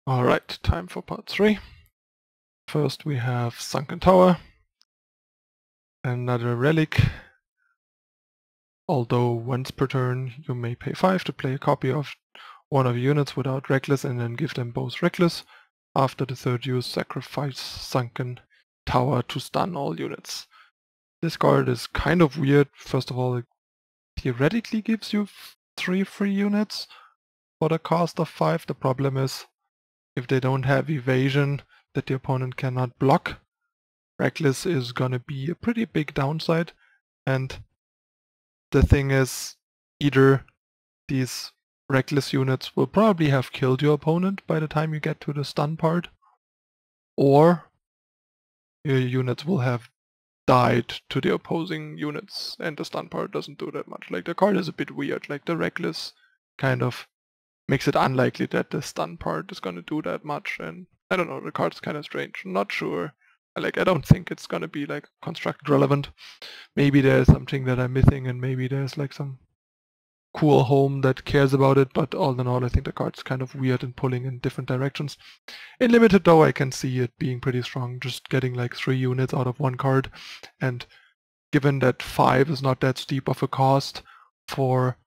Alright, time for part 3. First we have Sunken Tower, another relic. Although once per turn you may pay 5 to play a copy of one of your units without Reckless and then give them both Reckless. After the third use, sacrifice Sunken Tower to stun all units. This card is kind of weird. First of all, it theoretically gives you 3 free units for the cost of 5. The problem is, if they don't have evasion that the opponent cannot block, Reckless is gonna be a pretty big downside. And the thing is, either these Reckless units will probably have killed your opponent by the time you get to the stun part, or your units will have died to the opposing units, and the stun part doesn't do that much. Like, the card is a bit weird. Like, the Reckless kind of makes it unlikely that the stun part is gonna do that much, and I don't know, the card's kind of strange. I'm not sure. Like, I don't think it's gonna be like constructed relevant. Maybe there's something that I'm missing, and maybe there's like some cool home that cares about it, but all in all I think the card's kind of weird and pulling in different directions. In limited though, I can see it being pretty strong, just getting like 3 units out of one card, and given that 5 is not that steep of a cost for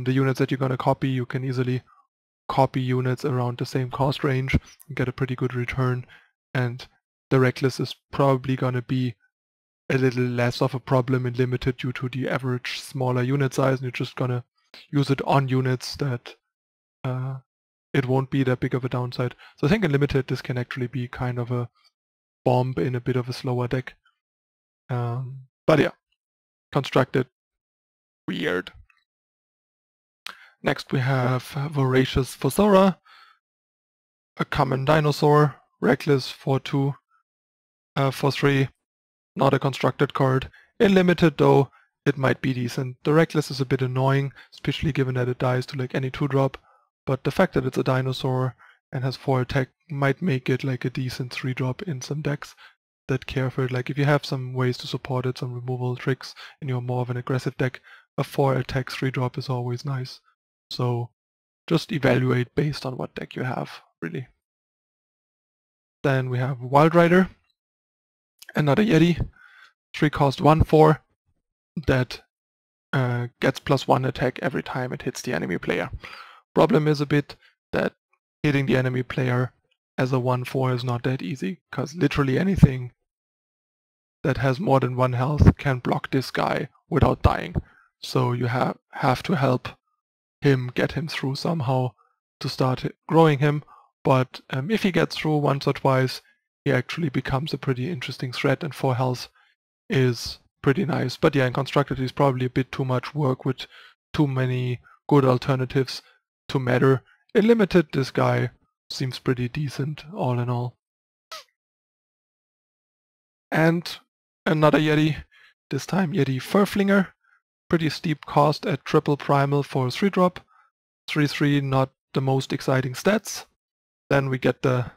the units that you're going to copy, you can easily copy units around the same cost range and get a pretty good return, and the Reckless is probably going to be a little less of a problem in limited due to the average smaller unit size, and you're just going to use it on units that it won't be that big of a downside. So I think in limited this can actually be kind of a bomb in a bit of a slower deck. But yeah, constructed, weird. Next we have Voracious Fossora, a common dinosaur, Reckless for 2, for 3, not a constructed card. In limited though, it might be decent. The Reckless is a bit annoying, especially given that it dies to like any 2-drop, but the fact that it's a dinosaur and has 4 attack might make it like a decent 3-drop in some decks that care for it. Like, if you have some ways to support it, some removal tricks, and you're more of an aggressive deck, a 4 attack 3-drop is always nice. So just evaluate based on what deck you have, really. Then we have Wild Rider, another Yeti, 3 cost 1/4 that gets +1 attack every time it hits the enemy player. Problem is a bit that hitting the enemy player as a 1/4 is not that easy, because literally anything that has more than 1 health can block this guy without dying. So you have to help him, get him through somehow to start growing him, but if he gets through once or twice, he actually becomes a pretty interesting threat, and 4 health is pretty nice. But yeah, in constructed he's probably a bit too much work with too many good alternatives to matter. In limited, this guy seems pretty decent all in all. And another Yeti, this time Yeti Furflinger. Pretty steep cost at triple primal for a 3-drop. 3/3, not the most exciting stats. Then we get the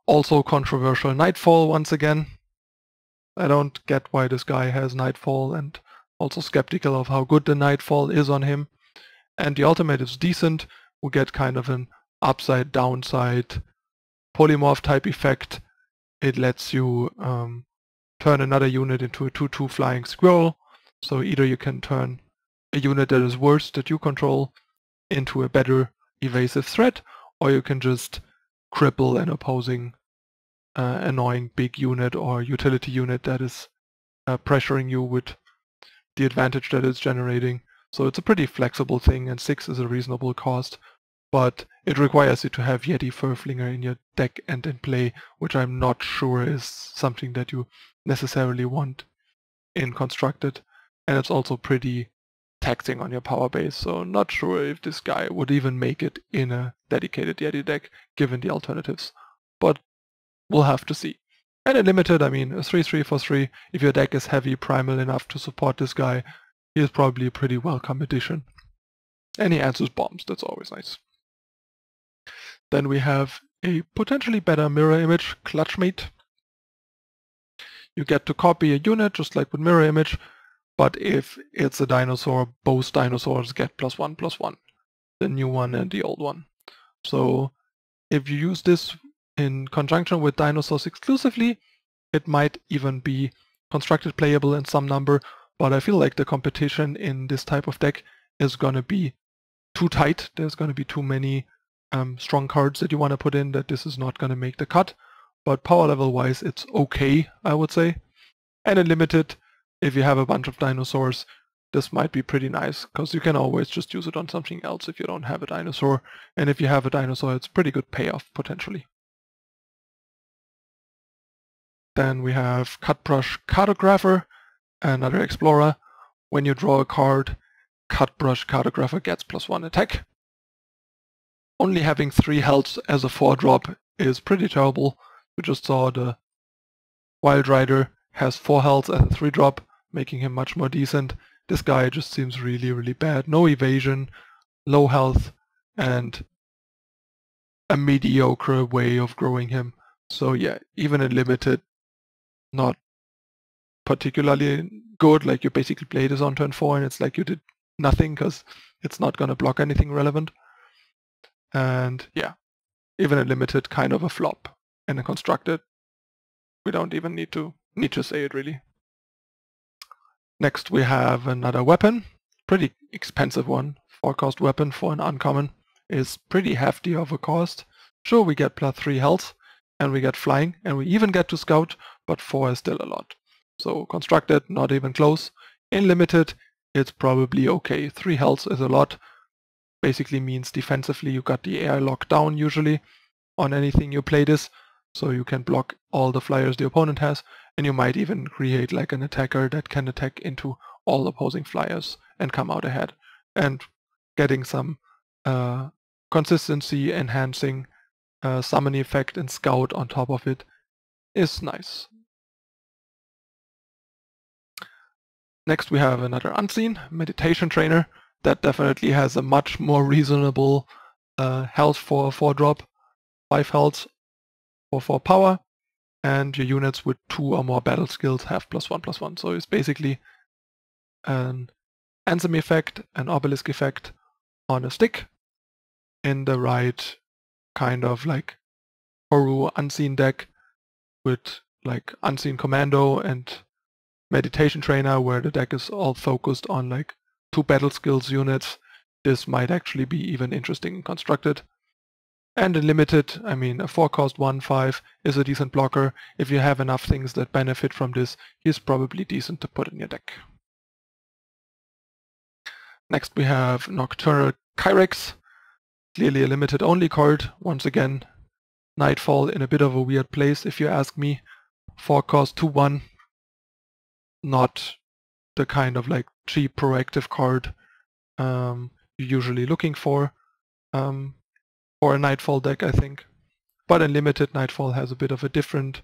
also controversial Nightfall once again. I don't get why this guy has Nightfall, and also skeptical of how good the Nightfall is on him. And the ultimate is decent. We get kind of an upside downside polymorph type effect. It lets you turn another unit into a 2/2 flying squirrel. So either you can turn a unit that is worse that you control into a better evasive threat, or you can just cripple an opposing annoying big unit or utility unit that is pressuring you with the advantage that it's generating. So it's a pretty flexible thing, and 6 is a reasonable cost, but it requires you to have Yeti Furflinger in your deck and in play, which I'm not sure is something that you necessarily want in constructed, and it's also pretty taxing on your power base, so not sure if this guy would even make it in a dedicated Yeti deck given the alternatives, but we'll have to see. And in limited, I mean, a 3/3 for 3, if your deck is heavy primal enough to support this guy, he is probably a pretty welcome addition. And he answers bombs, that's always nice. Then we have a potentially better mirror image, Clutchmate. You get to copy a unit just like with mirror image, but if it's a dinosaur, both dinosaurs get +1/+1. the new one and the old one. So if you use this in conjunction with dinosaurs exclusively, it might even be constructed playable in some number, but I feel like the competition in this type of deck is gonna be too tight. There's gonna be too many strong cards that you want to put in, that this is not gonna make the cut. But power level wise, it's okay, I would say. And in limited, if you have a bunch of dinosaurs, this might be pretty nice, because you can always just use it on something else if you don't have a dinosaur. And if you have a dinosaur, it's pretty good payoff, potentially. Then we have Cutbrush Cartographer, another explorer. When you draw a card, Cutbrush Cartographer gets +1 attack. Only having 3 health as a 4-drop is pretty terrible. We just saw the Wild Rider has 4 health as a 3-drop, making him much more decent. This guy just seems really, really bad. No evasion, low health, and a mediocre way of growing him. So yeah, even in limited, not particularly good. Like, you basically play this on turn 4 and it's like you did nothing, because it's not going to block anything relevant. And yeah, even in limited, kind of a flop. And in constructed, we don't even need to say it really. Next we have another weapon, pretty expensive one. 4-cost weapon for an uncommon is pretty hefty of a cost. Sure, we get +3 health, and we get flying, and we even get to scout, but 4 is still a lot. So constructed, not even close. In limited, it's probably okay. 3 health is a lot. Basically means defensively you got the air locked down usually on anything you play this, so you can block all the flyers the opponent has, and you might even create like an attacker that can attack into all opposing flyers and come out ahead. And getting some consistency enhancing summon effect and scout on top of it is nice. Next we have another Unseen, Meditation Trainer, that definitely has a much more reasonable health for a 4-drop, 5 health for 4 power, and your units with 2 or more battle skills have +1/+1. So it's basically an Ansem effect, an Obelisk effect on a stick in the right kind of like Horu Unseen deck with like Unseen Commando and Meditation Trainer, where the deck is all focused on like 2 battle skills units. This might actually be even interesting and constructed. And in limited, I mean, a 4-cost 1/5 is a decent blocker. If you have enough things that benefit from this, he's probably decent to put in your deck. Next we have Nocturnal Kyrex, clearly a limited only card. Once again, Nightfall in a bit of a weird place if you ask me. 4-cost 2/1, not the kind of like cheap proactive card you're usually looking for a Nightfall deck, I think. But in limited, Nightfall has a bit of a different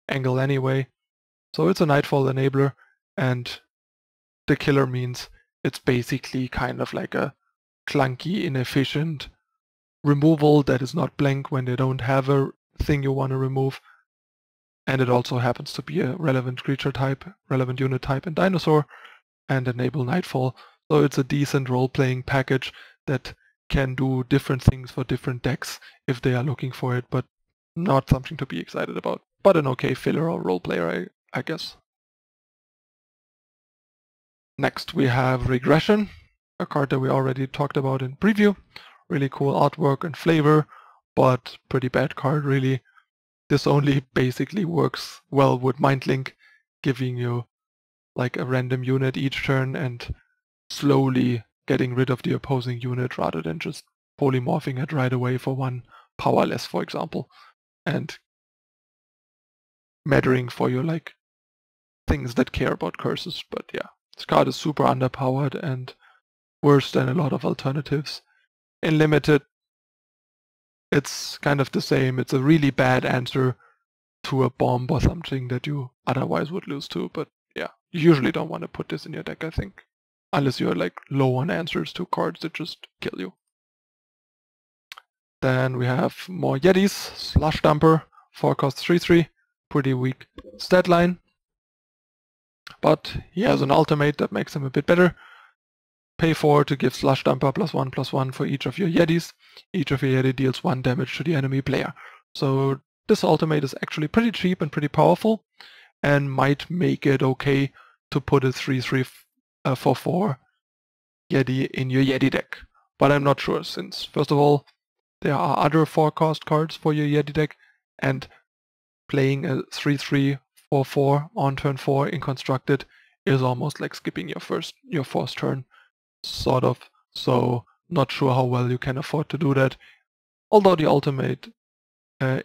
angle anyway. So it's a Nightfall enabler, and the killer means it's basically kind of like a clunky, inefficient removal that is not blank when they don't have a thing you want to remove. And it also happens to be a relevant creature type, relevant unit type in Dinosaur, and enable Nightfall. So it's a decent role-playing package that can do different things for different decks if they are looking for it, but not something to be excited about. But an okay filler or role player, I guess. Next we have Regression, a card that we already talked about in preview. Really cool artwork and flavor, but pretty bad card really. This only basically works well with Mindlink, giving you like a random unit each turn and slowly getting rid of the opposing unit rather than just polymorphing it right away for 1 power less, for example, and mattering for your like things that care about curses. But yeah, this card is super underpowered and worse than a lot of alternatives. In limited, it's kind of the same. It's a really bad answer to a bomb or something that you otherwise would lose to, but yeah, you usually don't want to put this in your deck, I think. Unless you're like low on answers to cards that just kill you. Then we have more Yetis, Slush Dumper, 4-cost 3/3, pretty weak stat line. But he has an ultimate that makes him a bit better. pay 4 to give Slush Dumper +1/+1 for each of your Yetis. Each of your Yeti deals 1 damage to the enemy player. So this ultimate is actually pretty cheap and pretty powerful, and might make it okay to put a 3/3 for 4 Yeti in your Yeti deck. But I'm not sure, since first of all, there are other 4-cost cards for your Yeti deck, and playing a 3/3 for 4 on turn 4 in Constructed is almost like skipping your fourth turn, sort of. So not sure how well you can afford to do that. Although the ultimate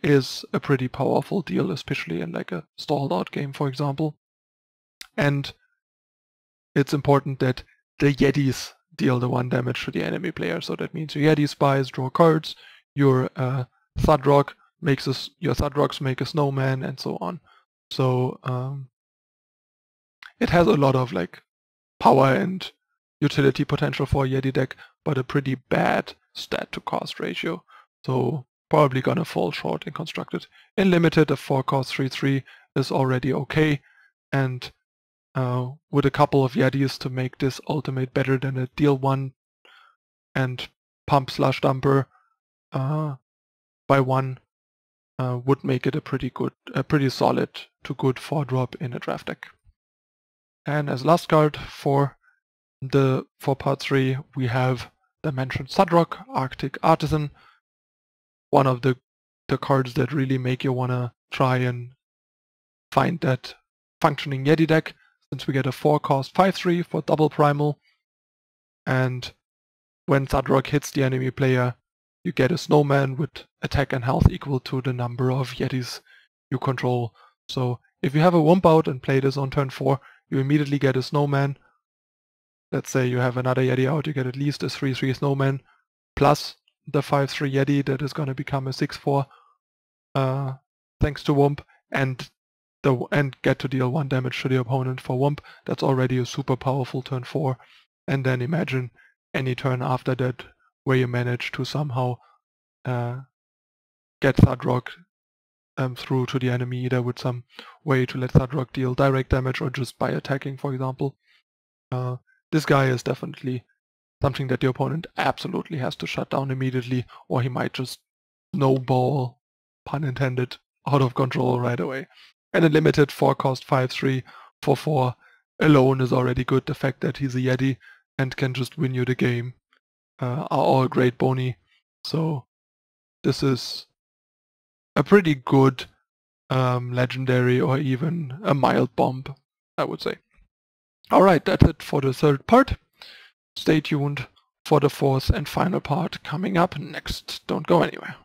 is a pretty powerful deal, especially in like a stalled out game, for example. And it's important that the Yetis deal the 1 damage to the enemy player. So that means your Yeti spies draw cards, your Thudrock your Thudrocks make a snowman, and so on. So it has a lot of like power and utility potential for a Yeti deck, but a pretty bad stat to cost ratio. So probably gonna fall short in Constructed. In Limited, a 4-cost 3/3 is already okay, and with a couple of Yetis to make this ultimate better than a deal 1 and pump Slush Dumper by 1 would make it a pretty solid to good 4-drop in a draft deck. And as last card for part 3, we have the mentioned Thudrock, Arctic Artisan, one of the cards that really make you wanna try and find that functioning Yeti deck, since we get a 4-cost 5/3 for double Primal, and when Thudrock hits the enemy player, you get a snowman with attack and health equal to the number of Yetis you control. So if you have a Wump out and play this on turn 4, you immediately get a snowman. Let's say you have another Yeti out, you get at least a 3/3 snowman, plus the 5/3 Yeti that is going to become a 6/4 thanks to Wump, and get to deal 1 damage to the opponent for Wump. That's already a super powerful turn 4. And then imagine any turn after that where you manage to somehow get Thudrock through to the enemy, either with some way to let Thudrock deal direct damage or just by attacking, for example. This guy is definitely something that the opponent absolutely has to shut down immediately, or he might just snowball, pun intended, out of control right away. And a limited 4-cost 5/3 for 4 alone is already good. The fact that he's a Yeti and can just win you the game are all great boni. So this is a pretty good legendary, or even a mild bomb, I would say. Alright, that's it for the 3rd part. Stay tuned for the 4th and final part coming up next. Don't go anywhere.